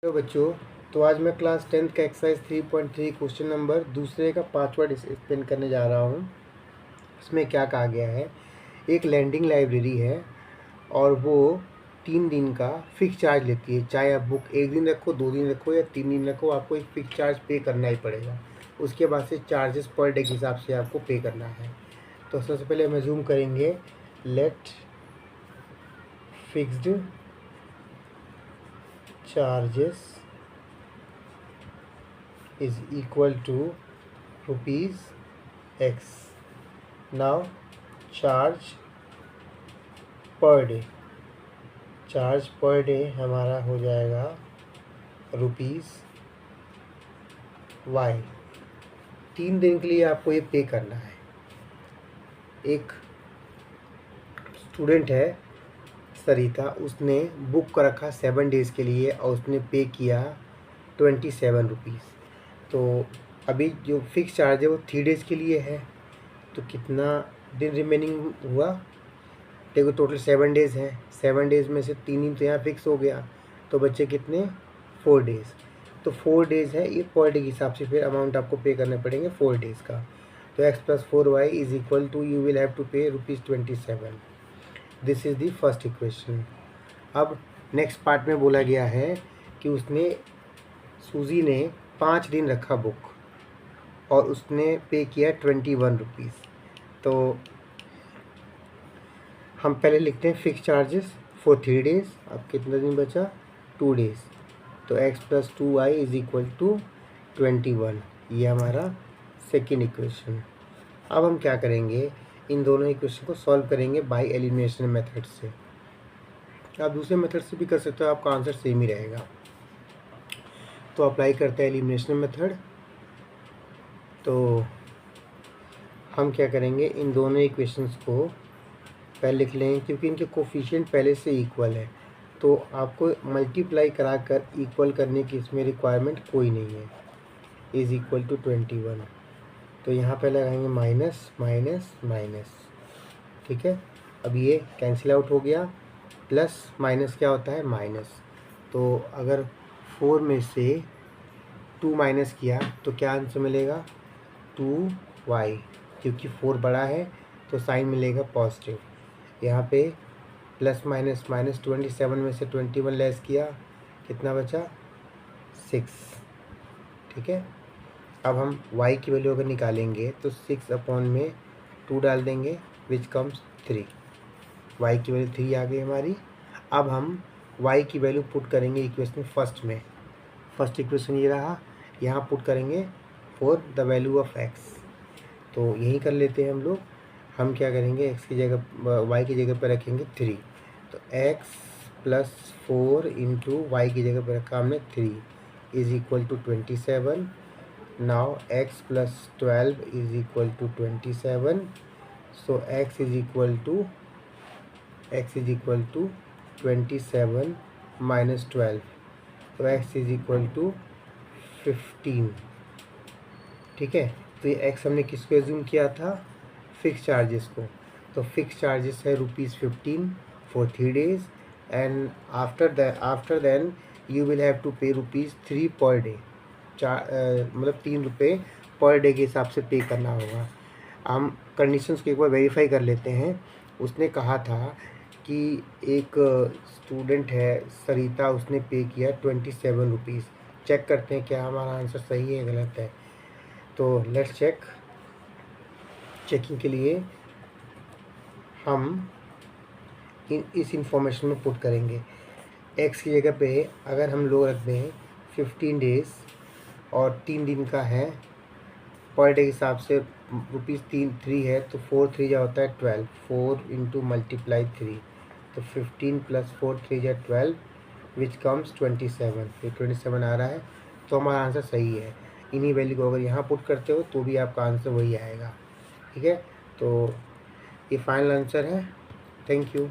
तो बच्चों, तो आज मैं क्लास 10th का एक्सरसाइज 3.3 क्वेश्चन नंबर दूसरे का 5वां एक्सप्लेन करने जा रहा हूँ। इसमें क्या कहा गया है, एक लैंडिंग लाइब्रेरी है और वो 3 दिन का फिक्स चार्ज लेती है। चाहे आप बुक 1 दिन रखो, 2 दिन रखो या 3 दिन रखो, आपको एक फिक्स चार्ज पे करना ही पड़ेगा। उसके बाद से चार्जेस पर डे के हिसाब से आपको पे करना है। तो सबसे पहले हम ज़ूम करेंगे, let fixed charges is equal to rupees x. Now charge per day, charge per day हमारा हो जाएगा रुपीज़ वाई। 3 दिन के लिए आपको ये पे करना है। एक स्टूडेंट है सरिता, उसने बुक कर रखा 7 डेज़ के लिए और उसने पे किया 27 रुपीज़। तो अभी जो फिक्स चार्ज है वो 3 डेज़ के लिए है। तो कितना दिन रिमेनिंग हुआ, देखो टोटल 7 डेज़ हैं। 7 डेज़ में से 3 दिन तो यहाँ फिक्स हो गया, तो बच्चे कितने 4 डेज़। तो 4 डेज़ है, ये पर डे के हिसाब से फिर अमाउंट आपको पे करने पड़ेंगे 4 डेज़ का। तो x + 4y is equal to you will have to pay ₹27। This is the first equation. अब नेक्स्ट पार्ट में बोला गया है कि सूजी ने 5 दिन रखा बुक और उसने पे किया 21 रुपीज़। तो हम पहले लिखते हैं फिक्स चार्जेस फॉर 3 डेज़। अब कितना दिन बचा, 2 डेज़। तो x + 2y is equal to 21। ये हमारा सेकेंड इक्वेशन। अब हम क्या करेंगे, इन दोनों इक्वेशन को सॉल्व करेंगे बाय एलिमिनेशन मेथड से। आप दूसरे मेथड से भी कर सकते हो, आपका आंसर सेम ही रहेगा। तो अप्लाई करते हैं एलिमिनेशन मेथड। तो हम क्या करेंगे, इन दोनों इक्वेशंस को पहले लिख लें, क्योंकि इनके कोफिशिएंट पहले से इक्वल है। तो आपको मल्टीप्लाई करा कर इक्वल करने की इसमें रिक्वायरमेंट कोई नहीं है। Is equal to 21। तो यहाँ पे लगाएंगे माइनस माइनस माइनस, ठीक है। अब ये कैंसिल आउट हो गया, प्लस माइनस क्या होता है, माइनस। तो अगर 4 में से 2 माइनस किया तो क्या आंसर मिलेगा, 2y। क्योंकि 4 बड़ा है तो साइन मिलेगा पॉजिटिव। यहाँ पे प्लस माइनस माइनस 27 में से 21 लेस किया, कितना बचा, 6, ठीक है। अब हम y की वैल्यू अगर निकालेंगे तो 6/2 डाल देंगे, विच कम्स 3। y की वैल्यू 3 आ गई हमारी। अब हम y की वैल्यू पुट करेंगे इक्वेशन फर्स्ट में। फर्स्ट इक्वेशन ये रहा, यहाँ पुट करेंगे for the value of x। तो यही कर लेते हैं हम लोग। हम क्या करेंगे, x की जगह y की जगह पर रखेंगे 3। तो x + 4 इंटू वाई की जगह पर रखा हमने 3 is equal to 27। Now x + 12 is equal to 27। So x is equal to 27 minus 12। तो x इज़ इक्वल टू 15, ठीक है। तो ये x हमने किसको एज्यूम किया था, फिक्स चार्जेस को। तो फिक्स चार्जेस है ₹15 for 3 days and after then you will have to pay ₹3 per day. मतलब 3 रुपये पर डे के हिसाब से पे करना होगा। हम कंडीशंस को एक बार वेरीफाई कर लेते हैं। उसने कहा था कि एक स्टूडेंट है सरिता, उसने पे किया 27 रुपीज़। चेक करते हैं क्या हमारा आंसर सही है गलत है। तो लेट्स चेक। चेकिंग के लिए हम इस इंफॉर्मेशन में पुट करेंगे। x की जगह पे अगर हम लोग रख दें 15 डेज़ और 3 दिन का है, पर डे के हिसाब से ₹3 है, तो 4 3 जा होता है 12। 4 इंटू मल्टीप्लाई 3, तो 15 + 4 3 जा 12 विच कम्स 27। ये 27 आ रहा है, तो हमारा आंसर सही है। इन्हीं वैल्यू को अगर यहाँ पुट करते हो तो भी आपका आंसर वही आएगा, ठीक है। तो ये फाइनल आंसर है। Thank you.